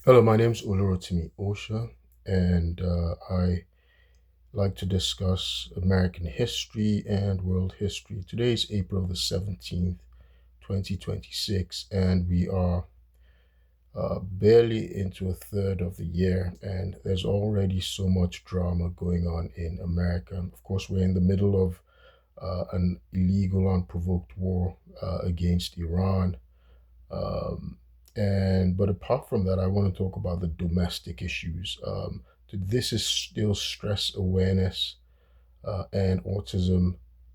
Hello, my name's Olurotimi Osha, and I like to discuss American history and world history. Today is April the 17th, 2026, and we are barely into a third of the year, and there's already so much drama going on in America. Of course, we're in the middle of an illegal, unprovoked war against Iran. Um, but apart from that, I want to talk about the domestic issues. This is still Stress Awareness and Autism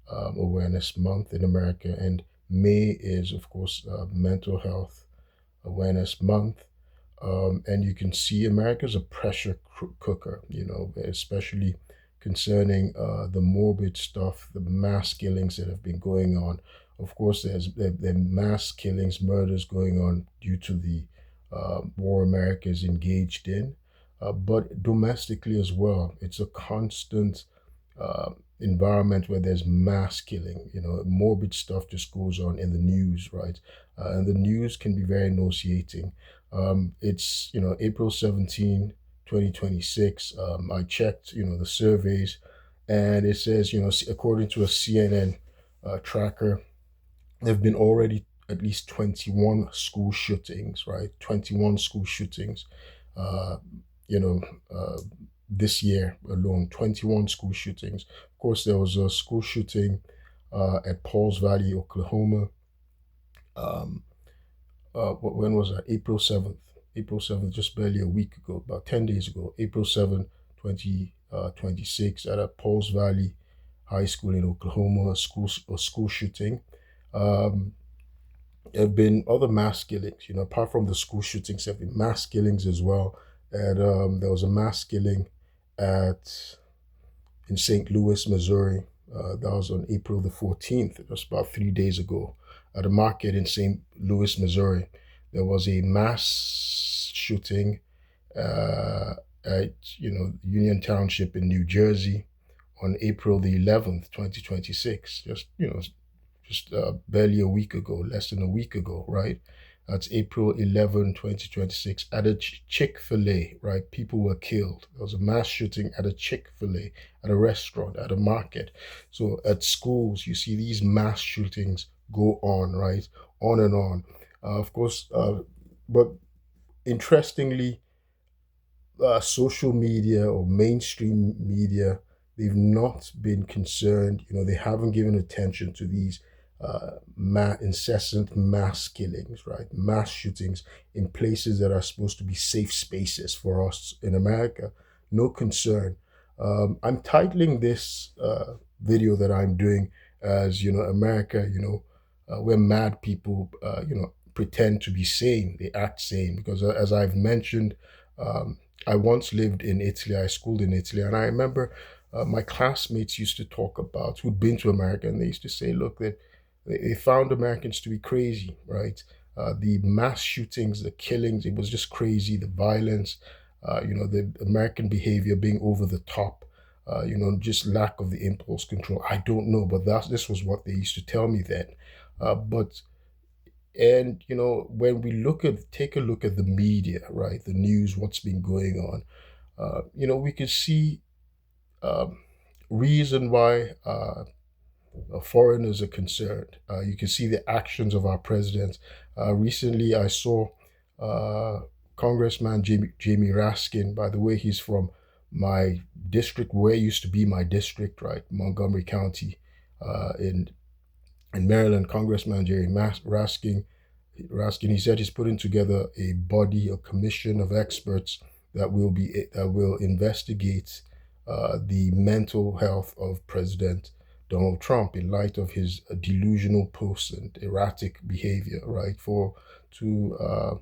Awareness Month in America, and May is, of course, Mental Health Awareness Month. And you can see America's a pressure cooker, especially concerning the morbid stuff, the mass killings that have been going on. Of course, there mass killings, murders going on due to the war America is engaged in, but domestically as well. It's a constant environment where there's mass killing. Morbid stuff just goes on in the news, right? And the news can be very nauseating. It's April 17, 2026. I checked the surveys, and it says according to a CNN tracker, there have been already at least 21 school shootings, right? 21 school shootings, uh, you know, uh, this year alone. 21 school shootings. Of course, there was a school shooting at Pauls Valley, Oklahoma. Um, when was that? April 7th. April 7th, just barely a week ago, about 10 days ago. April 7th, 2026, at a Pauls Valley High School in Oklahoma, a school shooting. Um, there have been other mass killings, apart from the school shootings, there have been mass killings as well. And there was a mass killing at in St. Louis, Missouri. That was on April the 14th, just about 3 days ago, at a market in St. Louis, Missouri. There was a mass shooting uh, at Union Township in New Jersey on April the 11th, 2026. Just barely a week ago, less than a week ago, right? That's April 11, 2026, at a Chick fil A, right? People were killed. There was a mass shooting at a Chick fil A, at a restaurant, at a market. So at schools, you see these mass shootings go on, right? On and on. Of course, but interestingly, social media or mainstream media, they've not been concerned. They haven't given attention to these incessant mass killings, right? Mass shootings in places that are supposed to be safe spaces for us in America. No concern. I'm titling this video that I'm doing as, America, where mad people, pretend to be sane. They act sane because, as I've mentioned, um, I once lived in Italy. I schooled in Italy, and I remember my classmates used to talk about who'd been to America, and they used to say, "Look, that they found Americans to be crazy, right? The mass shootings, the killings, it was just crazy. The violence, the American behavior being over the top." Just lack of the impulse control. I don't know, but this was what they used to tell me then. But and when we take a look at the media, right, the news, what's been going on, we could see um, reason why foreigners are concerned. You can see the actions of our president. Recently, I saw uh, Congressman Jamie Raskin. By the way, he's from my district, where used to be my district, right, Montgomery County, in Maryland. Congressman Raskin, he said he's putting together a body, a commission of experts that will investigate the mental health of President Donald Trump in light of his delusional posts and erratic behavior, right? For to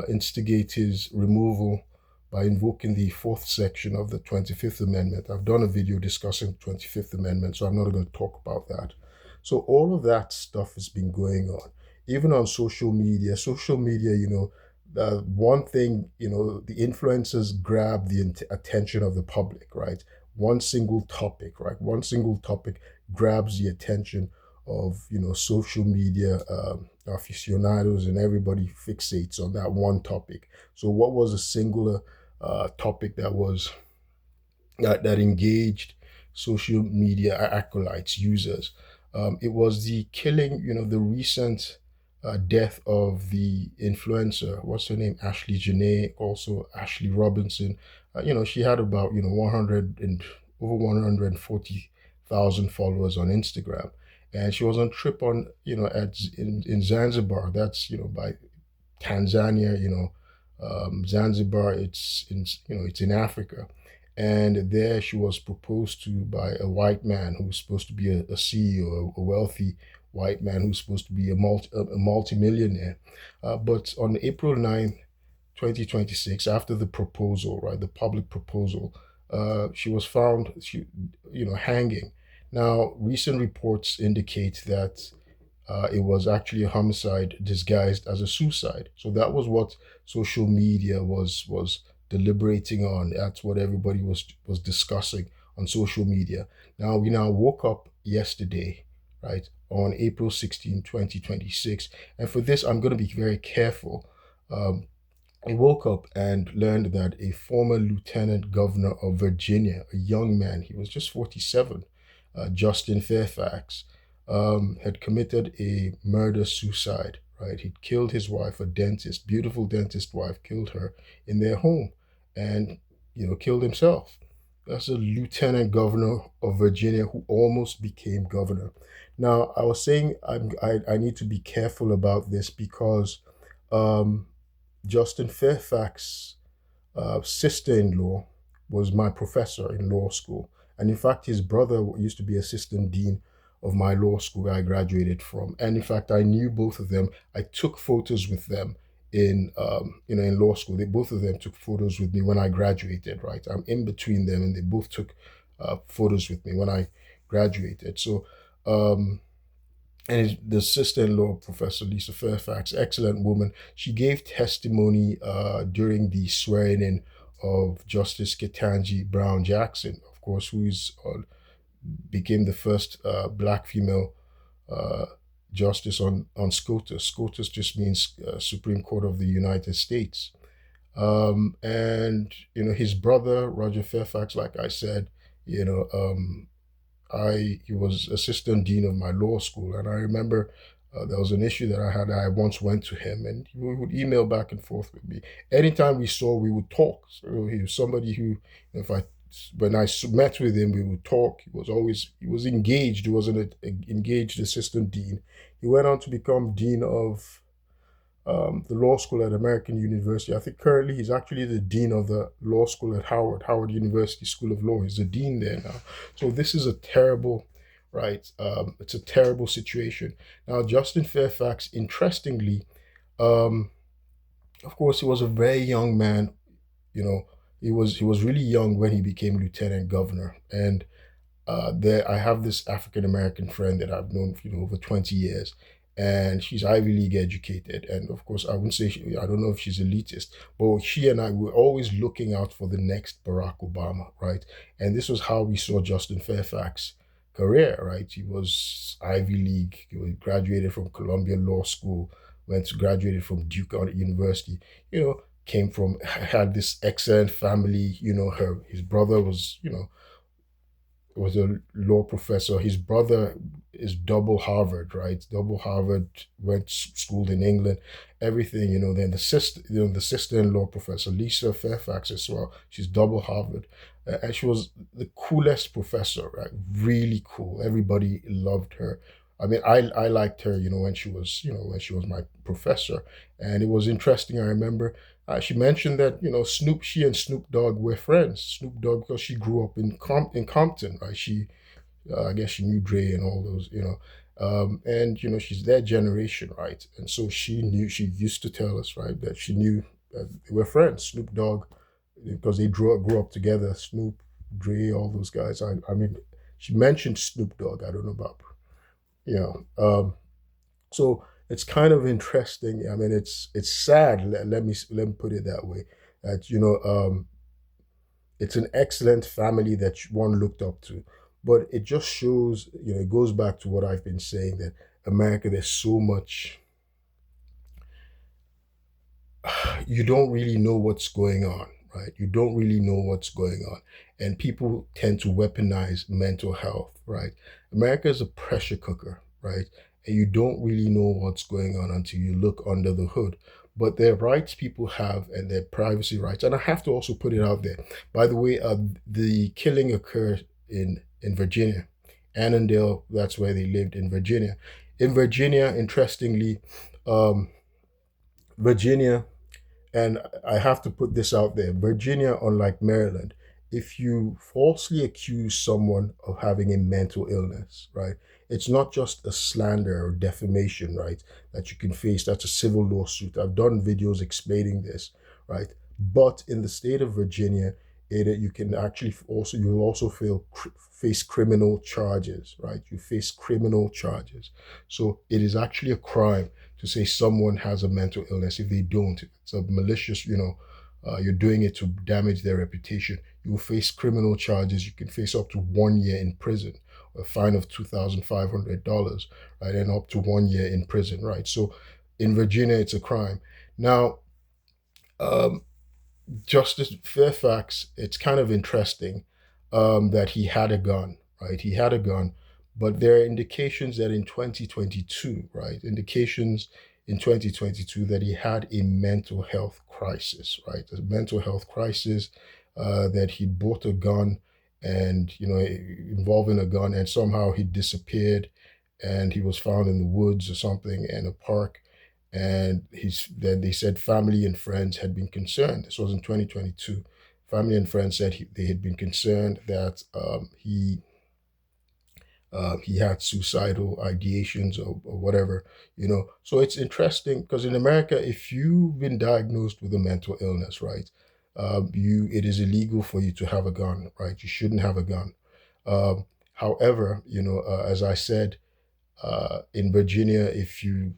instigate his removal by invoking the fourth section of the 25th Amendment. I've done a video discussing the 25th Amendment, so I'm not going to talk about that. So all of that stuff has been going on, even on social media. Social media, one thing, the influencers grab the attention of the public, right? One single topic, right? One single topic grabs the attention of social media aficionados and everybody fixates on that one topic. So, what was a singular topic that engaged social media acolytes, users? It was the killing, the recent death of the influencer. What's her name? Ashley Janae, also Ashley Robinson. She had about 100 and over 140,000 followers on Instagram, and she was on trip on in Zanzibar. That's by Tanzania, Zanzibar. It's in Africa, and there she was proposed to by a white man who was supposed to be a CEO, a wealthy white man who's supposed to be a multimillionaire. But on April 9th, 2026, after the proposal, right, the public proposal, she was found, hanging. Now, recent reports indicate that it was actually a homicide disguised as a suicide. So that was what social media was deliberating on. That's what everybody was discussing on social media. Now we now woke up yesterday, right, on April 16, 2026. And for this, I'm going to be very careful. Um, I woke up and learned that a former lieutenant governor of Virginia, a young man, he was just 47, Justin Fairfax, had committed a murder suicide, right? He'd killed his wife, a dentist, beautiful dentist wife, killed her in their home and, killed himself. That's a lieutenant governor of Virginia who almost became governor. Now, I was saying I need to be careful about this because um, Justin Fairfax sister-in-law was my professor in law school. And in fact, his brother used to be assistant dean of my law school where I graduated from. And in fact, I knew both of them. I took photos with them in law school. They both of them took photos with me when I graduated. Right, I'm in between them, and they both took photos with me when I graduated. So um, and the sister-in-law, Professor Lisa Fairfax, excellent woman. She gave testimony during the swearing-in of Justice Ketanji Brown Jackson, of course, became the first black female uh, justice on SCOTUS. SCOTUS just means Supreme Court of the United States. And his brother Roger Fairfax, like I said, you know, he was assistant dean of my law school, and I remember there was an issue that I had. I once went to him, and he would email back and forth with me. Anytime we saw, we would talk. So he was somebody who, if I when I met with him, we would talk. He was engaged. He was an engaged assistant dean. He went on to become dean of the law school at American University. I think currently he's actually the dean of the law school at Howard University School of Law. He's the dean there now. So this is a terrible, right? It's a terrible situation. Now, Justin Fairfax, interestingly, um, of course, he was a very young man. You know, he was really young when he became lieutenant governor, and there I have this African American friend that I've known for over 20 years, and she's Ivy League educated. And of course, I wouldn't say I don't know if she's elitist, but she and I were always looking out for the next Barack Obama, right? And this was how we saw Justin Fairfax career, right? He was Ivy League. Graduated from Columbia Law School, graduated from Duke University. Came from had this excellent family. His brother was a law professor. His brother is double Harvard, right? Double Harvard, went schooled in England, everything, Then the sister-in-law, Professor Lisa Fairfax as well. She's double Harvard, and she was the coolest professor, right? Really cool. Everybody loved her. I mean, I liked her, when she was my professor, and it was interesting. I remember she mentioned that she and Snoop Dogg were friends. Snoop Dogg, because she grew up in Compton, right? I guess she knew Dre and all those, and she's their generation, right? And so she used to tell us, right, that she knew that they were friends. Snoop Dogg, because they grew up together. Snoop, Dre, all those guys. I mean, she mentioned Snoop Dogg. I don't know about, you know. So it's kind of interesting. I mean, it's sad. Let me put it that way. That it's an excellent family that one looked up to, but it just shows. It goes back to what I've been saying, that America, there's so much. you don't really know what's going on, right? You don't really know what's going on. And people tend to weaponize mental health, right? America is a pressure cooker, right? And you don't really know what's going on until you look under the hood. But their rights people have and their privacy rights. And I have to also put it out there. By the way, the killing occurred in Virginia. Annandale, that's where they lived in Virginia. In Virginia, interestingly, um, Virginia, and I have to put this out there, Virginia, unlike Maryland, if you falsely accuse someone of having a mental illness, right, it's not just a slander or defamation, right, that you can face. That's a civil lawsuit. I've done videos explaining this, right? But in the state of Virginia, you can actually also, you will also face criminal charges, right? You face criminal charges. So it is actually a crime to say someone has a mental illness if they don't. It's a malicious, you're doing it to damage their reputation. You will face criminal charges. You can face up to 1 year in prison, a fine of $2,500, right, and up to 1 year in prison, right. So in Virginia, it's a crime. Now, um, Justice Fairfax, it's kind of interesting that he had a gun, right? He had a gun, but there are indications that in 2022, right? Indications in 2022 that he had a mental health crisis, right? A mental health crisis, that he bought a gun and, involving a gun, and somehow he disappeared and he was found in the woods or something in a park, and then they said family and friends had been concerned. This was in 2022. Family and friends said they had been concerned that he had suicidal ideations or whatever, So it's interesting because in America, if you've been diagnosed with a mental illness, right, it is illegal for you to have a gun, right? You shouldn't have a gun. However, as I said, in Virginia, if you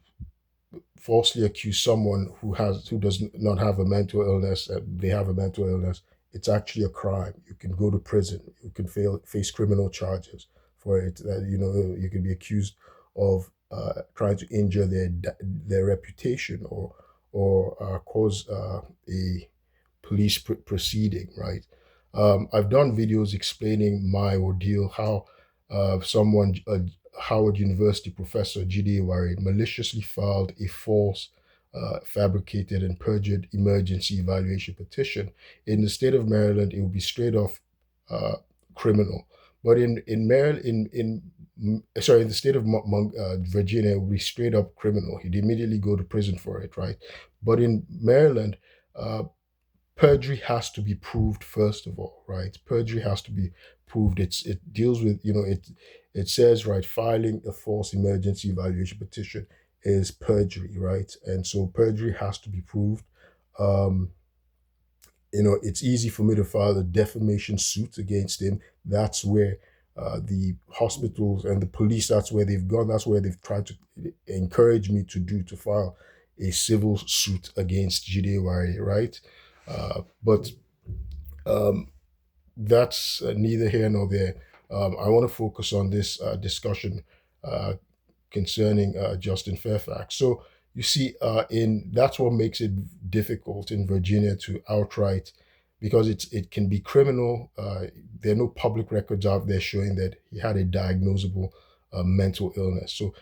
falsely accuse someone who does not have a mental illness, they have a mental illness, it's actually a crime. You can go to prison. You can face criminal charges for it. You can be accused of trying to injure their reputation or cause a police proceeding, right? I've done videos explaining my ordeal, how someone, a Howard University professor, Jide Wari, maliciously filed a false, fabricated, and perjured emergency evaluation petition. In the state of Maryland, it would be straight off uh, criminal. But in Maryland, in the state of Virginia, it would be straight up criminal. He'd immediately go to prison for it, right? But in Maryland, uh, perjury has to be proved first of all, right? Perjury has to be proved. It deals with, it says, right, filing a false emergency evaluation petition is perjury, right? And so perjury has to be proved. um it's easy for me to file a defamation suit against him. That's where the hospitals and the police, that's where they've gone. That's where they've tried to encourage me to file a civil suit against Jide Wari, right? But um, that's neither here nor there. I want to focus on this discussion uh, concerning Justin Fairfax. So you see, in that's what makes it difficult in Virginia to outright, because it can be criminal. There are no public records out there showing that he had a diagnosable mental illness. So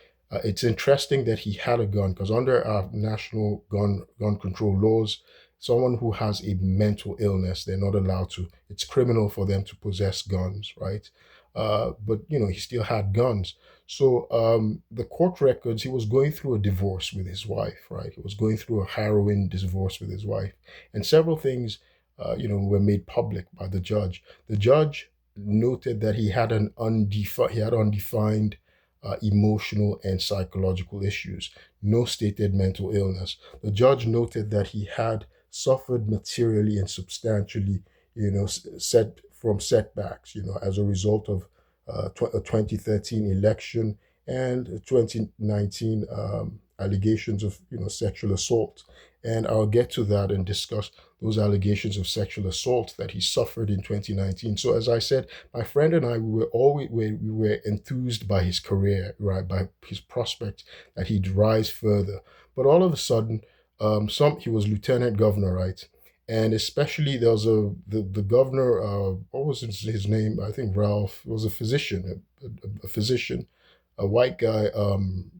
it's interesting that he had a gun, because under our national gun control laws, someone who has a mental illness, they're not allowed to. It's criminal for them to possess guns, right? But he still had guns. So the court records, he was going through a divorce with his wife, right? He was going through a harrowing divorce with his wife, and several things, were made public by the judge. The judge noted that he had undefined emotional and psychological issues, no stated mental illness. The judge noted that he had suffered materially and substantially, set from setbacks, as a result of a 2013 election and 2019 allegations of sexual assault. And I'll get to that and discuss those allegations of sexual assault that he suffered in 2019. So as I said, my friend and I, we were enthused by his career, right, by his prospect that he'd rise further. But all of a sudden, Some he was lieutenant governor, right? And especially there was the governor. What was his name? I think Ralph was a physician, a physician, a white guy.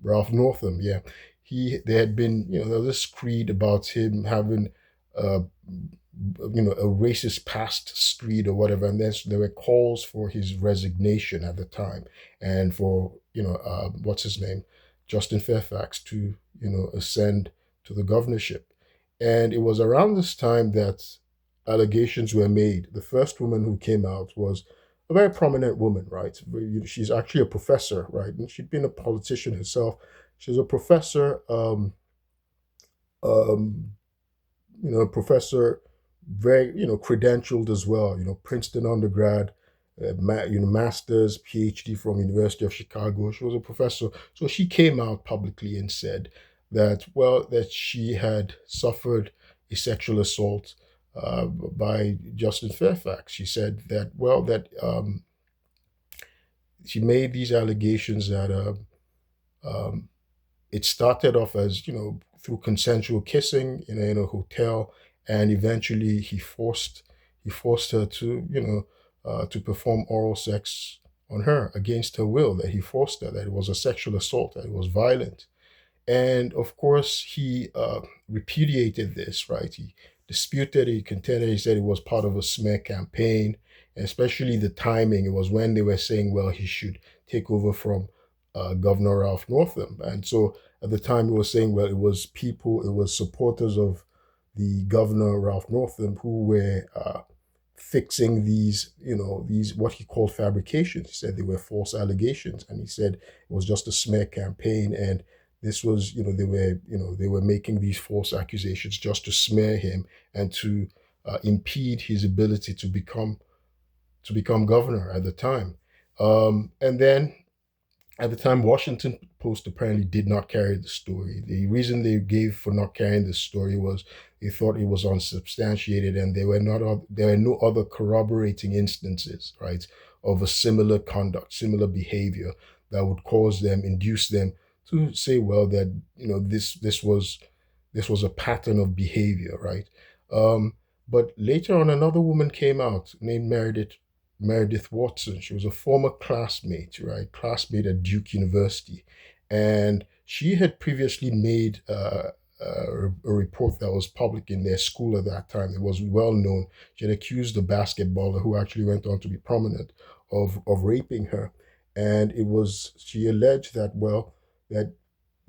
Ralph Northam. Yeah, he there had been there was this creed about him having uh, a racist past screed or whatever, and then there were calls for his resignation at the time, and for what's his name, Justin Fairfax to ascend to the governorship. And it was around this time that allegations were made. The first woman who came out was a very prominent woman, right? She's actually a professor, right? And she'd been a politician herself. She's a professor, um, a professor, very, credentialed as well, Princeton undergrad, master's, PhD from University of Chicago. She was a professor. So she came out publicly and said that, well, that she had suffered a sexual assault by Justin Fairfax. She said that, well, that she made these allegations that um, it started off as through consensual kissing in a hotel, and eventually he forced her to to perform oral sex on her against her will. That he forced her. That it was a sexual assault. That it was violent. And of course, he repudiated this, right? He disputed it, he contended, he said it was part of a smear campaign, and especially the timing. It was when they were saying, well, he should take over from Governor Ralph Northam. And so at the time, he was saying, well, it was supporters of the Governor Ralph Northam who were fixing these what he called fabrications. He said they were false allegations, and he said it was just a smear campaign, and this was they were making these false accusations just to smear him and to impede his ability to become governor at the time. And then at the time, Washington Post apparently did not carry the story. The reason they gave for not carrying the story was they thought it was unsubstantiated, and there were no other corroborating instances, right, of a similar conduct, similar behavior that would induce them to say, well, that this was a pattern of behavior, right? Um, but later on, another woman came out named Meredith Watson. She was a former classmate, right? Classmate at Duke University. And she had previously made a report that was public in their school at that time. It was well known. She had accused a basketballer who actually went on to be prominent of raping her. And she alleged that, well, that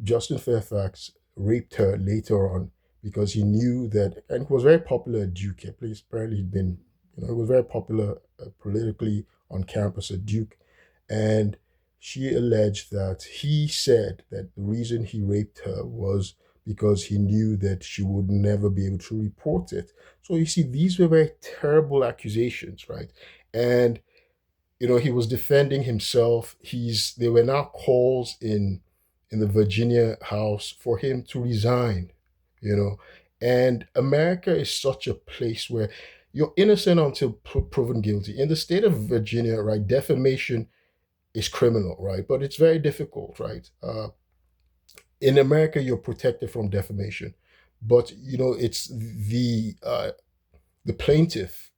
Justin Fairfax raped her later on because he knew that, and he was very popular at Duke. At least apparently he'd been, he was very popular politically on campus at Duke. And she alleged that he said that the reason he raped her was because he knew that she would never be able to report it. So you see, these were very terrible accusations, right? And he was defending himself. There were now calls in the Virginia House for him to resign, you know. And America is such a place where you're innocent until proven guilty. In the state of Virginia, right, defamation is criminal, right? But it's very difficult, right? In America, you're protected from defamation, but it's the plaintiff,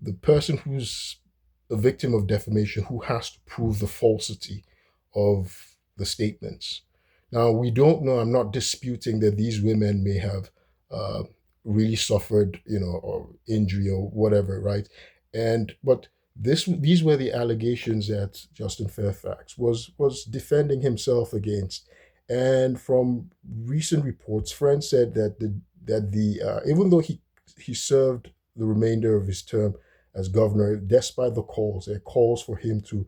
the person who's a victim of defamation, who has to prove the falsity of the statements. Now, we don't know, I'm not disputing that these women may have uh, really suffered, or injury or whatever, right? But these were the allegations that Justin Fairfax was defending himself against. And from recent reports, friends said that even though he served the remainder of his term as governor, despite there are calls for him to,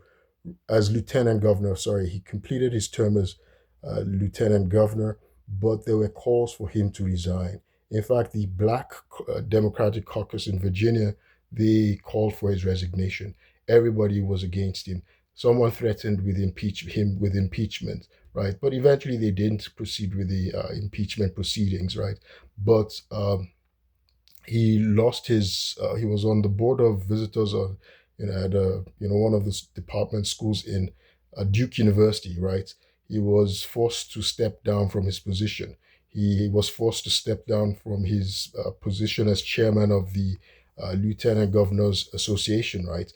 as lieutenant governor, sorry, he completed his term as lieutenant governor, but there were calls for him to resign. In fact, the Black Democratic Caucus in Virginia, they called for his resignation. Everybody was against him. Someone threatened with him with impeachment, right? But eventually they didn't proceed with the impeachment proceedings, right? But he lost his. He was on the board of visitors on, at one of the department schools in Duke University, right? He was forced to step down from his position. He was forced to step down from his position as chairman of the Lieutenant Governors Association, right?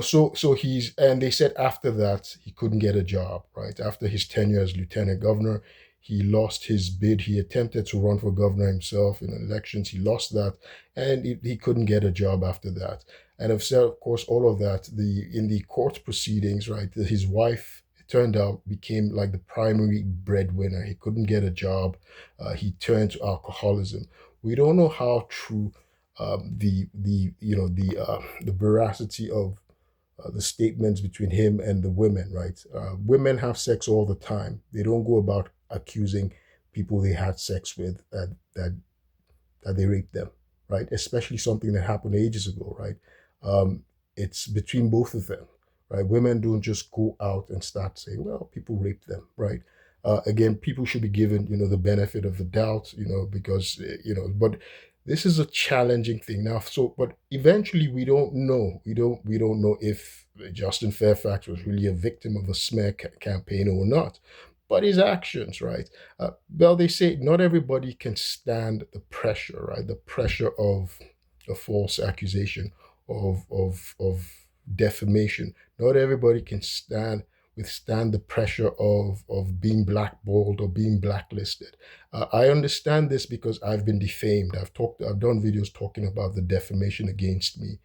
So he's, and they said after that he couldn't get a job, right? After his tenure as lieutenant governor, he lost his bid. He attempted to run for governor himself in elections. He lost that, and he couldn't get a job after that. And of course, all of that, the in the court proceedings, right? His wife, it turned out, became like the primary breadwinner. He couldn't get a job. He turned to alcoholism. We don't know how true the veracity of the statements between him and the women, right? Women have sex all the time. They don't go about accusing people they had sex with that they raped them, right? Especially something that happened ages ago, right? It's between both of them, right? Women don't just go out and start saying, well, people raped them, right? Again, people should be given, the benefit of the doubt, because, but this is a challenging thing now. So, but eventually we don't know. We don't know if Justin Fairfax was really a victim of a smear campaign or not. But his actions, right? Well, they say not everybody can stand the pressure, right? The pressure of a false accusation, of defamation. Not everybody can withstand the pressure of being blackballed or being blacklisted. I understand this because I've been defamed. I've done videos talking about the defamation against me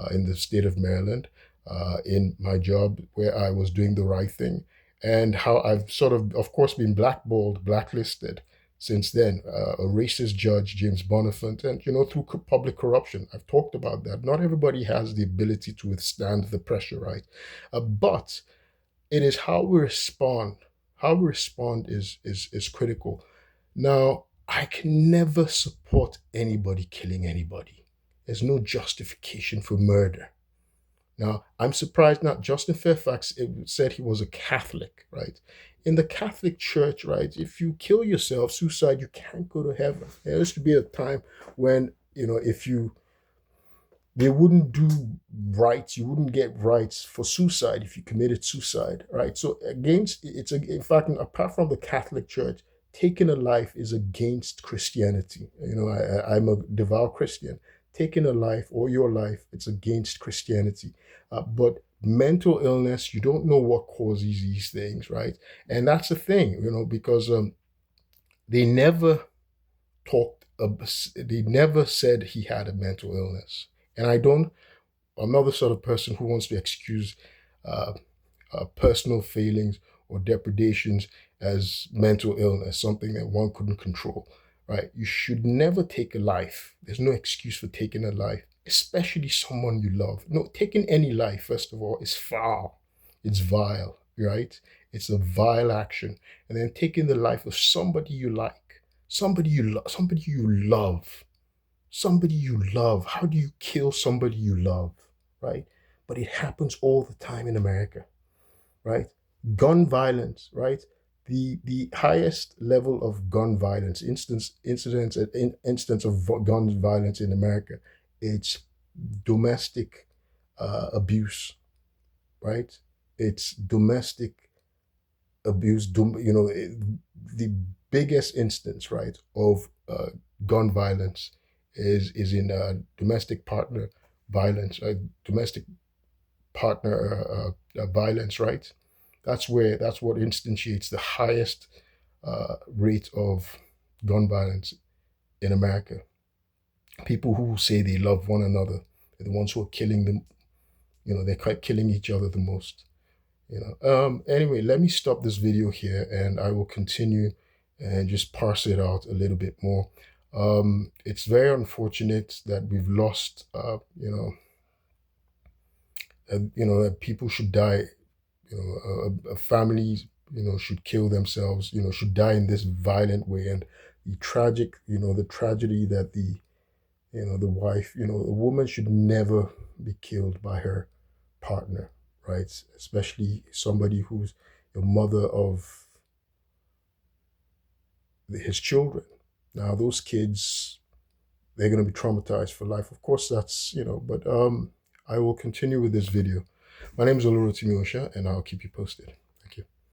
in the state of Maryland, in my job where I was doing the right thing, and how I've sort of course, been blackballed, blacklisted since then. A racist judge, James Bonifant, and through public corruption. I've talked about that. Not everybody has the ability to withstand the pressure, right? But it is how we respond. How we respond is critical. Now, I can never support anybody killing anybody. There's no justification for murder. Now, I'm surprised not Justin Fairfax said he was a Catholic, right? In the Catholic Church, right, if you kill yourself, suicide, you can't go to heaven. There used to be a time when, if you they wouldn't do rights. You wouldn't get rights for suicide if you committed suicide, right? So in fact, apart from the Catholic Church, taking a life is against Christianity. I'm a devout Christian. Taking a life or your life, it's against Christianity. But mental illness, you don't know what causes these things, right? And that's the thing, because they never they never said he had a mental illness. And I'm not the sort of person who wants to excuse uh, personal failings or depredations as mental illness, something that one couldn't control, right? You should never take a life. There's no excuse for taking a life, especially someone you love. No, taking any life, first of all, is foul. It's vile, right? It's a vile action. And then taking the life of somebody you like, somebody you love, somebody you love. How do you kill somebody you love, right? But it happens all the time in America, right? Gun violence, right? The highest level of gun violence, instance of gun violence in America, it's domestic abuse, right? It's domestic abuse. The biggest instance, right, of gun violence is in domestic partner violence, domestic partner violence, right? That's what instantiates the highest rate of gun violence in America. People who say they love one another are the ones who are killing them. They're killing each other the most. Anyway, let me stop this video here, and I will continue and just parse it out a little bit more. It's very unfortunate that we've lost, that people should die, families, should kill themselves, should die in this violent way. And the tragedy that the wife, a woman should never be killed by her partner, right? Especially somebody who's the mother of his children. Now, those kids, they're going to be traumatized for life. Of course, but I will continue with this video. My name is Oluru Timiosha, and I'll keep you posted.